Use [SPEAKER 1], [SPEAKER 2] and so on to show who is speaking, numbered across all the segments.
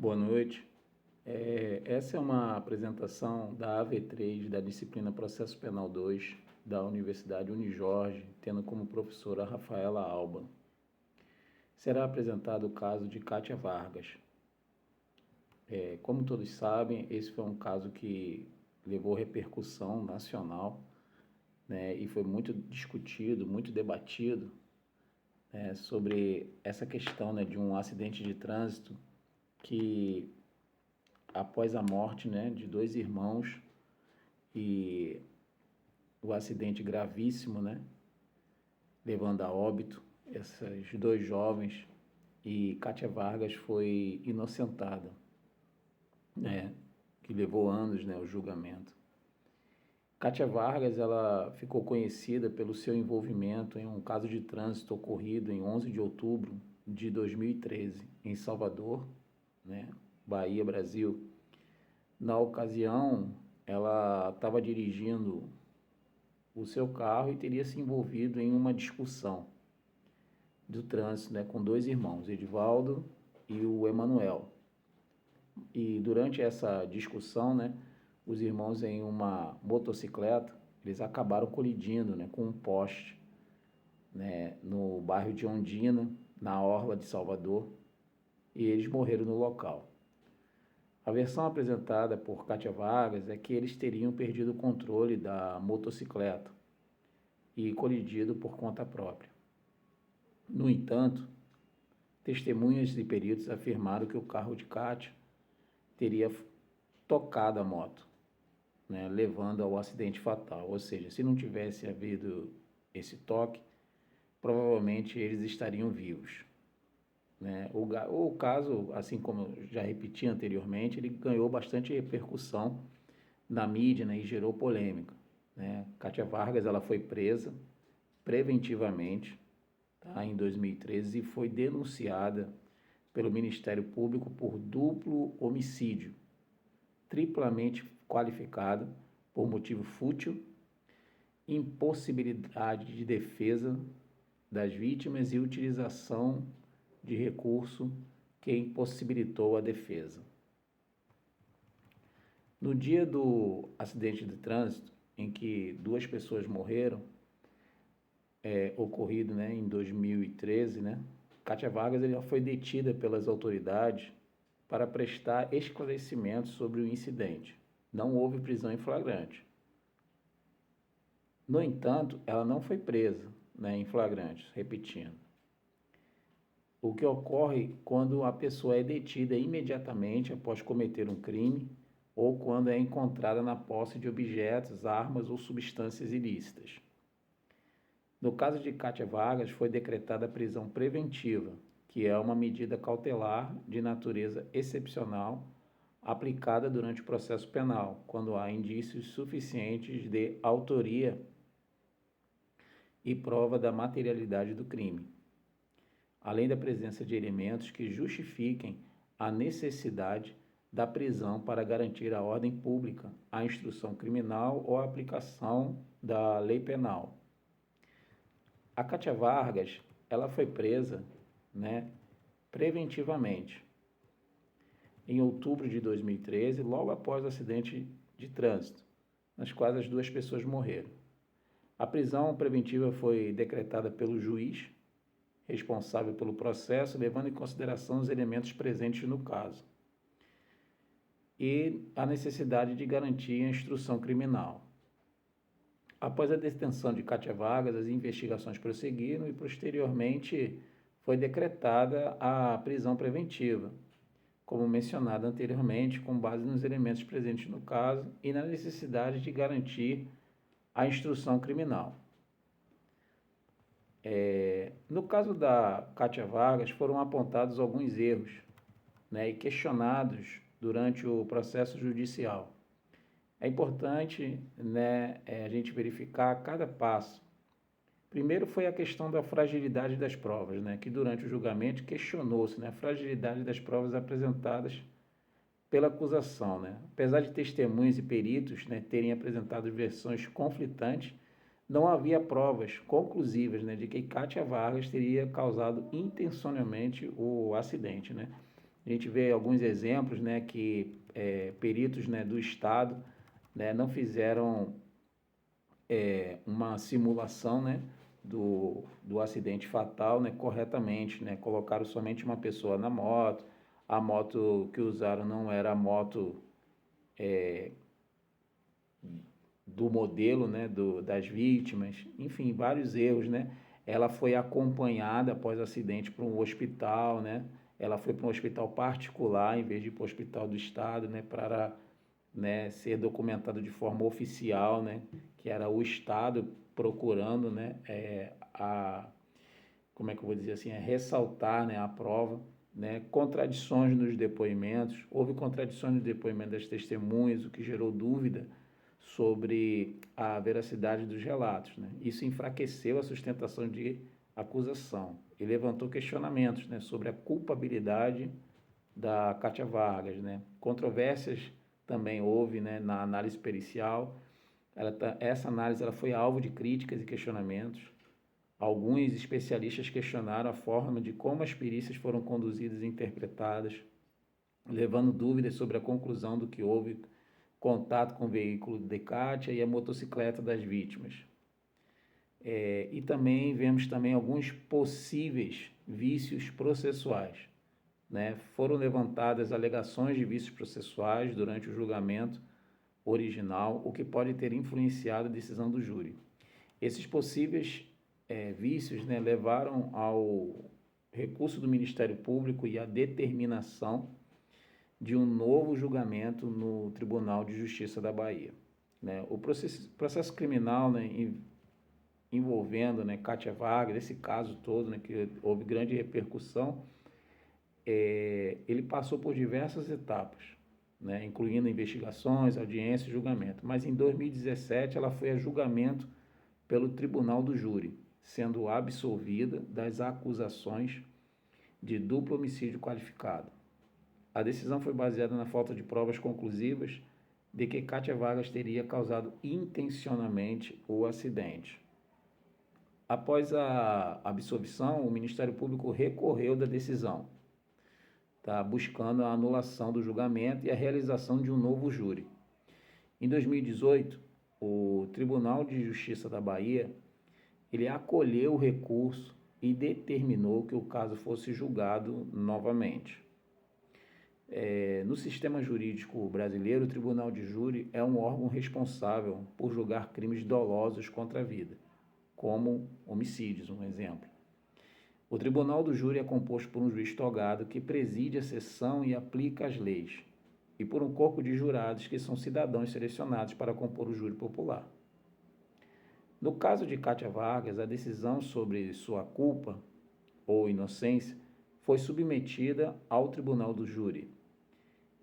[SPEAKER 1] Boa noite. Essa é uma apresentação da AV3 da disciplina Processo Penal 2 da Universidade Unijorge, tendo como professora Rafaela Alba. Será apresentado o caso de Kátia Vargas. Como todos sabem, esse foi um caso que levou repercussão nacional, né, e foi muito discutido, muito debatido, sobre essa questão, né, de um acidente de trânsito que, após a morte, né, de dois irmãos e o acidente gravíssimo, né, levando a óbito esses dois jovens, e Kátia Vargas foi inocentada, né, que levou anos, né, o julgamento. Kátia Vargas, ela ficou conhecida pelo seu envolvimento em um caso de trânsito ocorrido em 11 de outubro de 2013, em Salvador, né, Bahia, Brasil. Na ocasião, ela estava dirigindo o seu carro e teria se envolvido em uma discussão do trânsito, né, com dois irmãos, Edivaldo e o Emanuel. E durante essa discussão, né, os irmãos em uma motocicleta, eles acabaram colidindo, né, com um poste, né, no bairro de Ondina, na orla de Salvador, e eles morreram no local. A versão apresentada por Kátia Vargas é que eles teriam perdido o controle da motocicleta e colidido por conta própria. No entanto, testemunhas e peritos afirmaram que o carro de Kátia teria tocado a moto, né, levando ao acidente fatal. Ou seja, se não tivesse havido esse toque, provavelmente eles estariam vivos, né? O caso, assim como eu já repeti anteriormente, ele ganhou bastante repercussão na mídia, né, e gerou polêmica, né? Kátia Vargas, ela foi presa preventivamente, tá, em 2013, e foi denunciada pelo Ministério Público por duplo homicídio, triplamente qualificado por motivo fútil, impossibilidade de defesa das vítimas e utilização de recurso que impossibilitou a defesa. No dia do acidente de trânsito, em que duas pessoas morreram, ocorrido, né, em 2013, né, Kátia Vargas ela foi detida pelas autoridades para prestar esclarecimentos sobre o incidente. Não houve prisão em flagrante. No entanto, ela não foi presa, né, em flagrante, repetindo. O que ocorre quando a pessoa é detida imediatamente após cometer um crime ou quando é encontrada na posse de objetos, armas ou substâncias ilícitas. No caso de Kátia Vargas, foi decretada a prisão preventiva, que é uma medida cautelar de natureza excepcional aplicada durante o processo penal, quando há indícios suficientes de autoria e prova da materialidade do crime, além da presença de elementos que justifiquem a necessidade da prisão para garantir a ordem pública, a instrução criminal ou a aplicação da lei penal. A Kátia Vargas, ela foi presa, né, preventivamente em outubro de 2013, logo após o acidente de trânsito, nas quais as duas pessoas morreram. A prisão preventiva foi decretada pelo juiz responsável pelo processo, levando em consideração os elementos presentes no caso e a necessidade de garantir a instrução criminal. Após a detenção de Kátia Vargas, as investigações prosseguiram e, posteriormente, foi decretada a prisão preventiva, como mencionado anteriormente, com base nos elementos presentes no caso e na necessidade de garantir a instrução criminal. No caso da Kátia Vargas, foram apontados alguns erros, né, e questionados durante o processo judicial. É importante, né, a gente verificar cada passo. Primeiro foi a questão da fragilidade das provas, né, que durante o julgamento questionou-se, né, a fragilidade das provas apresentadas pela acusação, né. Apesar de testemunhas e peritos, né, terem apresentado versões conflitantes, não havia provas conclusivas, né, de que Kátia Vargas teria causado intencionalmente o acidente, né. A gente vê alguns exemplos, né, que peritos, né, do Estado, né, não fizeram uma simulação, né, do acidente fatal, né, corretamente, né, colocaram somente uma pessoa na moto, a moto que usaram não era a moto do modelo, né, das vítimas, enfim, vários erros, né. Ela foi acompanhada após o acidente para um hospital, né, ela foi para um hospital particular em vez de ir para o hospital do estado, né, para, né, ser documentado de forma oficial, né, que era o estado procurando, né, como é que eu vou dizer assim, ressaltar, né, a prova, né, contradições nos depoimentos, houve contradições no depoimento das testemunhas, o que gerou dúvida sobre a veracidade dos relatos, né. Isso enfraqueceu a sustentação de acusação e levantou questionamentos, né, sobre a culpabilidade da Cátia Vargas, né. Controvérsias também houve, né, na análise pericial. Essa análise ela foi alvo de críticas e questionamentos. Alguns especialistas questionaram a forma de como as perícias foram conduzidas e interpretadas, levando dúvidas sobre a conclusão do que houve contato com o veículo de Kátia e a motocicleta das vítimas. E também vemos também alguns possíveis vícios processuais, né? Foram levantadas alegações de vícios processuais durante o julgamento original, o que pode ter influenciado a decisão do júri. Esses possíveis vícios, né, levaram ao recurso do Ministério Público e à determinação de um novo julgamento no Tribunal de Justiça da Bahia, né? O processo criminal, né, envolvendo, né, Cátia Vargas, esse caso todo, né, que houve grande repercussão, ele passou por diversas etapas, né, incluindo investigações, audiências e julgamento. Mas em 2017 ela foi a julgamento pelo Tribunal do Júri, sendo absolvida das acusações de duplo homicídio qualificado. A decisão foi baseada na falta de provas conclusivas de que Cátia Vargas teria causado intencionalmente o acidente. Após a absolvição, o Ministério Público recorreu da decisão, tá, buscando a anulação do julgamento e a realização de um novo júri. Em 2018, o Tribunal de Justiça da Bahia ele acolheu o recurso e determinou que o caso fosse julgado novamente. No sistema jurídico brasileiro, o Tribunal de Júri é um órgão responsável por julgar crimes dolosos contra a vida, como homicídios, um exemplo. O Tribunal do Júri é composto por um juiz togado que preside a sessão e aplica as leis, e por um corpo de jurados que são cidadãos selecionados para compor o júri popular. No caso de Cátia Vargas, a decisão sobre sua culpa ou inocência foi submetida ao Tribunal do Júri.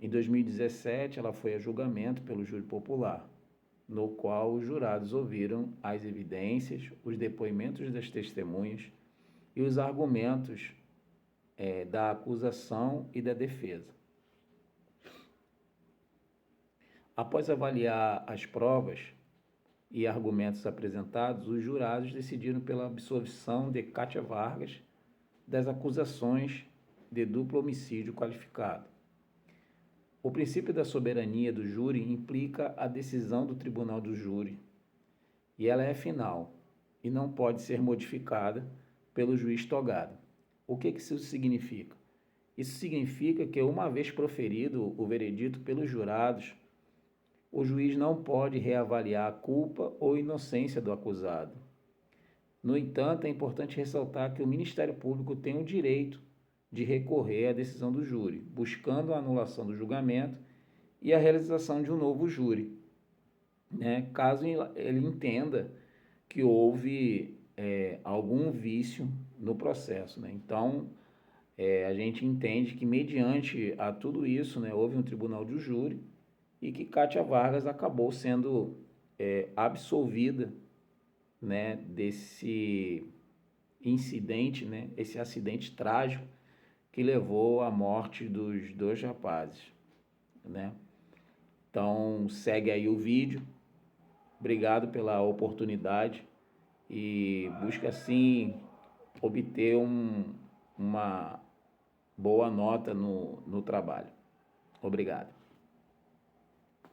[SPEAKER 1] Em 2017, ela foi a julgamento pelo júri popular, no qual os jurados ouviram as evidências, os depoimentos das testemunhas e os argumentos da acusação e da defesa. Após avaliar as provas e argumentos apresentados, os jurados decidiram pela absolvição de Cátia Vargas das acusações de duplo homicídio qualificado. O princípio da soberania do júri implica a decisão do tribunal do júri, e ela é final e não pode ser modificada pelo juiz togado. O que isso significa? Isso significa que, uma vez proferido o veredito pelos jurados, o juiz não pode reavaliar a culpa ou inocência do acusado. No entanto, é importante ressaltar que o Ministério Público tem o direito de recorrer à decisão do júri, buscando a anulação do julgamento e a realização de um novo júri, né, caso ele entenda que houve algum vício no processo, né? Então, a gente entende que, mediante a tudo isso, né, houve um tribunal de júri e que Cátia Vargas acabou sendo absolvida, né, desse incidente, né, esse acidente trágico que levou à morte dos dois rapazes, né? Então, segue aí o vídeo. Obrigado pela oportunidade e busca, assim, obter uma boa nota no trabalho. Obrigado.